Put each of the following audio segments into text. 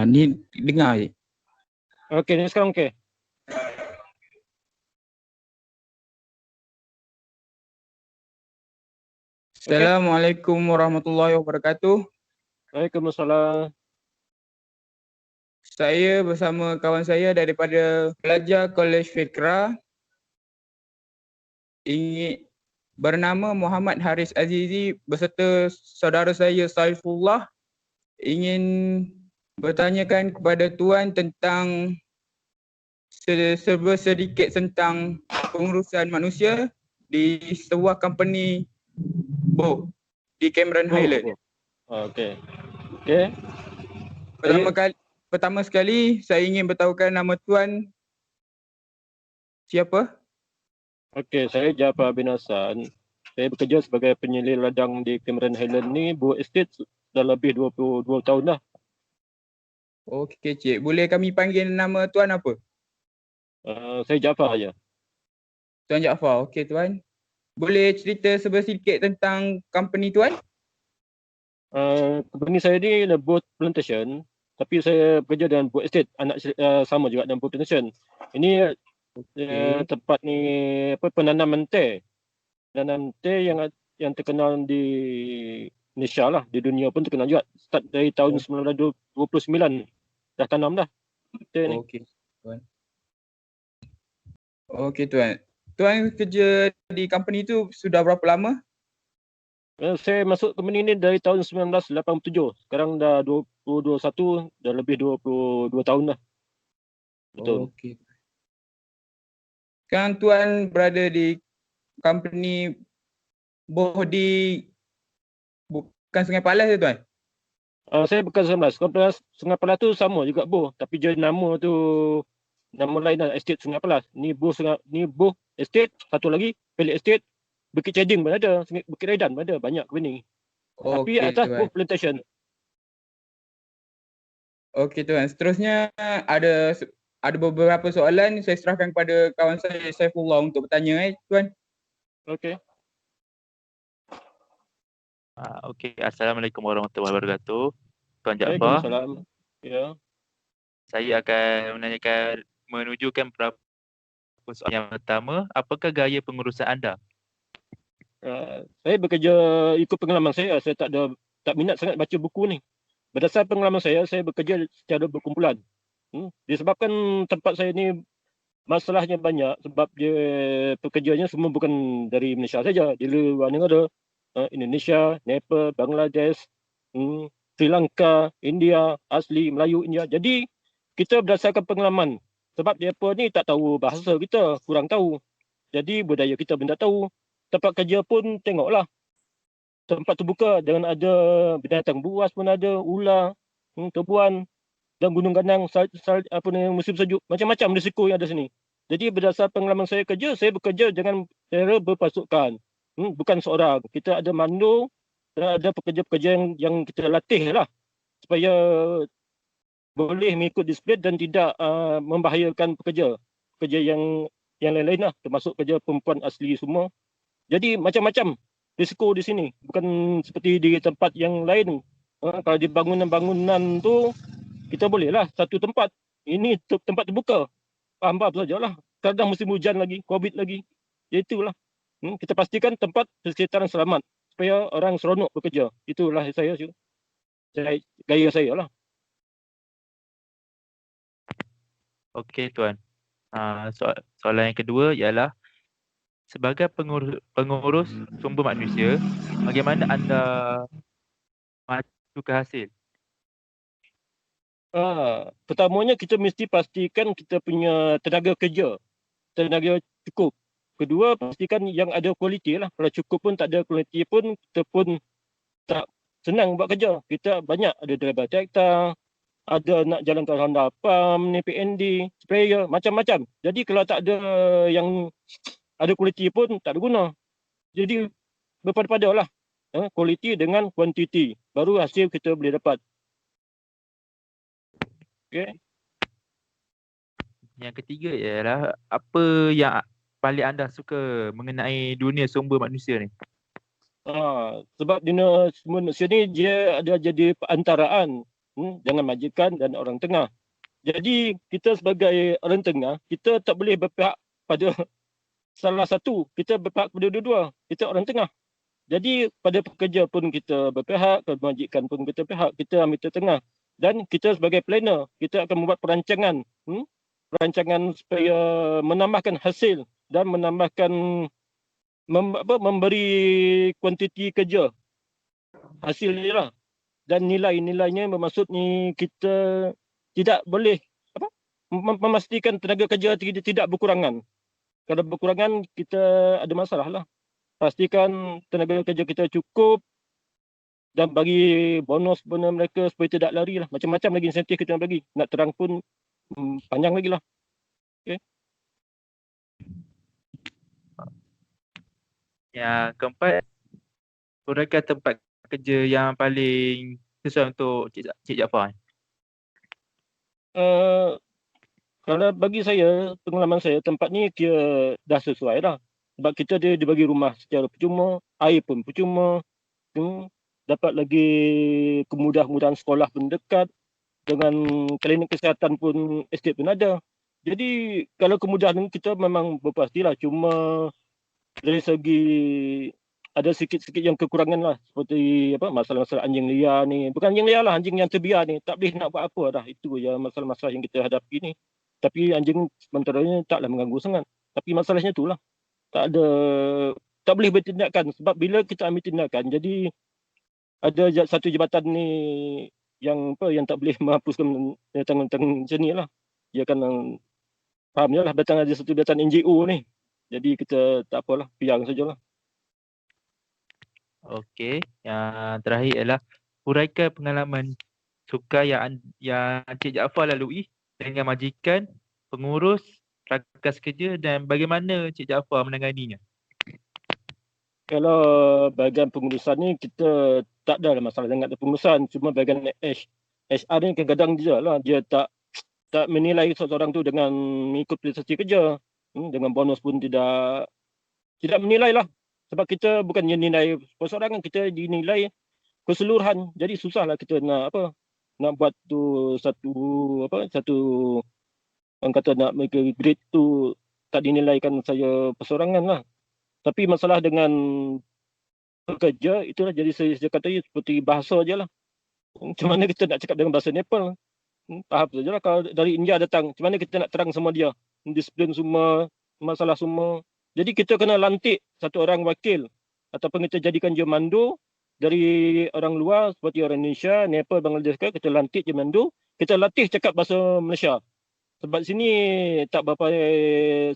Ni dengar je. Okey, ni sekarang okey. Assalamualaikum warahmatullahi wabarakatuh. Waalaikumsalam. Saya bersama kawan saya daripada pelajar Kolej Fikrah ingin bernama Muhammad Haris Azizi beserta saudara saya Saifullah ingin bertanyakan kepada Tuan tentang sedikit tentang pengurusan manusia di sebuah company Boh di Cameron Highland. Okey. Okey. Pertama sekali saya ingin bertahukan nama Tuan siapa? Okey, saya Jafar bin Hassan. Saya bekerja sebagai penyelir ladang di Cameron Highland ni, Boh Estate dah lebih 22 tahun dah. Okey cik, boleh kami panggil nama Tuan apa? Saya Jafar aja. Tuan Jaafar. Okey Tuan. Boleh cerita sedikit tentang company Tuan? Company saya ni Boh Plantation, tapi saya bekerja dengan Boh Estate, anak sama juga dengan Boh Plantation. Ini tempat ni penanaman teh. Penanaman teh yang terkenal di Malaysia lah, di dunia pun terkenal juga. Start dari tahun 1929 dah tanam dah teh ni. Okey Tuan. Okey Tuan. Tuan kerja di company tu sudah berapa lama? Saya masuk company ni dari tahun 1987. Sekarang dah 2021, dah lebih 22 tahun dah. Betul. Okey. Sekarang Tuan berada di company Boh di bukan Sungai Palas ya Tuan? Saya bukan Sungai Palas tu sama juga Boh, tapi je nama tu nama lain lah, Estate Sungai Palas. Ni Boh Estate, satu lagi Pelik Estate, Bukit Ceding pun ada, Bukit Redan pun ada, banyak company. Tapi atas Boh Plantation. Okey Tuan, seterusnya ada beberapa soalan saya serahkan kepada kawan saya Saifullah untuk bertanya Tuan. Okey. Okey, Assalamualaikum warahmatullahi wabarakatuh. Tuan Jaafar. Waalaikumsalam. Ya. Saya akan menujukan beberapa soalan. Yang pertama, apakah gaya pengurusan anda? Saya bekerja ikut pengalaman saya. Saya tak minat sangat baca buku ni. Berdasar pengalaman saya bekerja secara berkumpulan. Disebabkan tempat saya ni masalahnya banyak sebab dia pekerjanya semua bukan dari Malaysia saja, di luar negara, Indonesia, Nepal, Bangladesh, Sri Lanka, India, asli Melayu India. Jadi kita berdasarkan pengalaman sebab mereka ni tak tahu bahasa kita, kurang tahu. Jadi budaya kita pun tak tahu. Tempat kerja pun tengoklah. Tempat terbuka dengan ada binatang buas pun ada, ular, tebuan dan gunung ganang, musim sejuk, macam-macam risiko yang ada sini. Jadi berdasar pengalaman saya kerja, saya bekerja dengan cara berpasukan. Bukan seorang. Kita ada mandu dan ada pekerja-pekerja yang kita latih lah supaya boleh mengikut disiplin dan tidak membahayakan pekerja. Pekerja yang lain-lain lah, termasuk pekerja perempuan asli semua. Jadi macam-macam risiko di sini. Bukan seperti di tempat yang lain. Kalau di bangunan-bangunan tu, kita bolehlah satu tempat. Ini tempat terbuka. Faham-faham sajalah. Kadang musim hujan lagi, COVID lagi. Ya itulah. Kita pastikan tempat persekitaran selamat. Supaya orang seronok bekerja. Itulah gaya saya lah. Okey Tuan. Soalan yang kedua ialah, sebagai pengurus sumber manusia, bagaimana anda maju ke hasil? Pertamanya kita mesti pastikan kita punya tenaga kerja, tenaga cukup. Kedua, pastikan yang ada kualiti lah. Kalau cukup pun tak ada kualiti pun, kita pun tak senang buat kerja. Kita banyak ada driver traktor, ada nak jalankan Honda Pump, PND, sprayer, macam-macam. Jadi kalau tak ada yang ada kualiti pun tak ada guna. Jadi berpada-pada lah. Kualiti dengan kuantiti. Baru hasil kita boleh dapat. Okay. Yang ketiga ialah, apa yang paling anda suka mengenai dunia sumber manusia ni? Sebab dunia sumber manusia ni dia ada jadi perantaraan Jangan majikan dan orang tengah. Jadi kita sebagai orang tengah, kita tak boleh berpihak pada salah satu. Kita berpihak pada dua-dua. Kita orang tengah. Jadi pada pekerja pun kita berpihak, pada majikan pun kita berpihak. Kita ambil tengah. Dan kita sebagai planner, kita akan membuat perancangan. Perancangan supaya menambahkan hasil dan menambahkan memberi kuantiti kerja. Hasil ni lah. Dan nilai-nilainya bermaksud ni kita tidak boleh memastikan tenaga kerja tidak berkurangan. Kalau berkurangan kita ada masalah lah. Pastikan tenaga kerja kita cukup dan bagi bonus mereka supaya tidak lari lah. Macam-macam lagi insentif kita nak bagi. Nak terang pun panjang lagi lah. Okay. Yang keempat, huraikan tempat kerja yang paling sesuai untuk Cik Jaafar. Kalau bagi saya, pengalaman saya, tempat ni kira dah sesuai dah. Sebab kita dia dibagi rumah secara percuma, air pun percuma, dapat lagi kemudahan sekolah pun dekat, dengan klinik kesihatan pun, estate pun ada. Jadi kalau kemudahan kita memang berpastilah, cuma dari segi ada sikit-sikit yang kekurangan lah, seperti masalah-masalah anjing liar ni. Bukan anjing liar lah, anjing yang terbiar ni. Tak boleh nak buat apa dah. Itu je masalah-masalah yang kita hadapi ni. Tapi anjing sementara ni taklah mengganggu sangat. Tapi masalahnya tu lah. Tak boleh bertindakan. Sebab bila kita ambil tindakan, jadi ada satu jabatan ni yang tak boleh menghapuskan tanggung-tanggung macam ni lah. Dia akan faham je lah, datang ada satu jabatan NGO ni. Jadi kita tak apalah, biar sajalah. Okey, yang terakhir ialah huraikan pengalaman sukar yang Cik Jaafar lalui dengan majikan, pengurus, rakan kerja dan bagaimana Cik Jaafar menanganinya. Kalau bahagian pengurusan ni kita tak ada masalah dengan pengurusan, cuma bahagian HR ni kadang-kadang dia tak menilai seseorang tu dengan mengikut prestasi kerja. Dengan bonus pun tidak menilai lah. Sebab kita bukan nilai perseorangan, kita dinilai keseluruhan. Jadi susahlah kita nak buat tu satu orang kata nak make grade tu tak dinilaikan saya perseorangan lah. Tapi masalah dengan pekerja itulah, jadi saya kata seperti bahasa je lah. Macam mana kita nak cakap dengan bahasa Nepal? Tahap sajalah. Kalau dari India datang, macam mana kita nak terang semua dia? Disiplin semua, masalah semua. Jadi kita kena lantik satu orang wakil ataupun kita jadikan dia mandu dari orang luar seperti orang Indonesia, Nepal, Bangladesh, kita lantik dia mandu, kita latih cakap bahasa Malaysia. Sebab sini tak berapa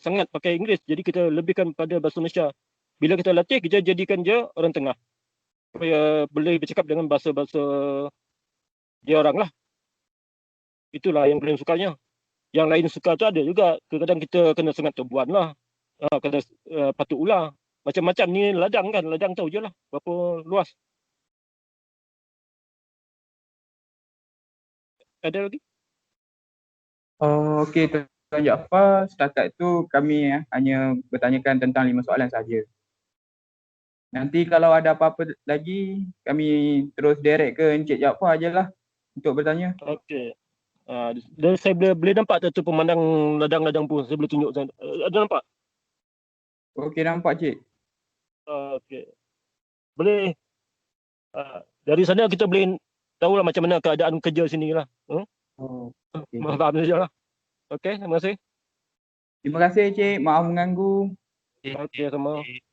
sangat pakai Inggeris, jadi kita lebihkan pada bahasa Malaysia. Bila kita latih, kita jadikan dia orang tengah. Supaya boleh bercakap dengan bahasa-bahasa dia orang lah. Itulah yang paling sukanya. Yang lain suka tu ada juga. Kadang-kadang kita kena sangat terbuan lah. Kena patut ular. Macam-macam ni ladang kan. Ladang tahu je lah berapa luas. Ada lagi? Okey, Tuan Jaafar. Setakat tu kami hanya bertanyakan tentang 5 soalan saja. Nanti kalau ada apa-apa lagi, kami terus direct ke Encik Jaafar je lah untuk bertanya. Okey. Dan saya boleh nampak tu pemandang ladang-ladang pun. Saya boleh tunjuk. Ada nampak? Okey, nampak Cik. Okey. Boleh. Dari sana kita boleh tahulah macam mana keadaan kerja sini lah. Okay. Faham saja lah. Okey, terima kasih. Terima kasih Cik, maaf mengganggu. Okey, sama. Okey.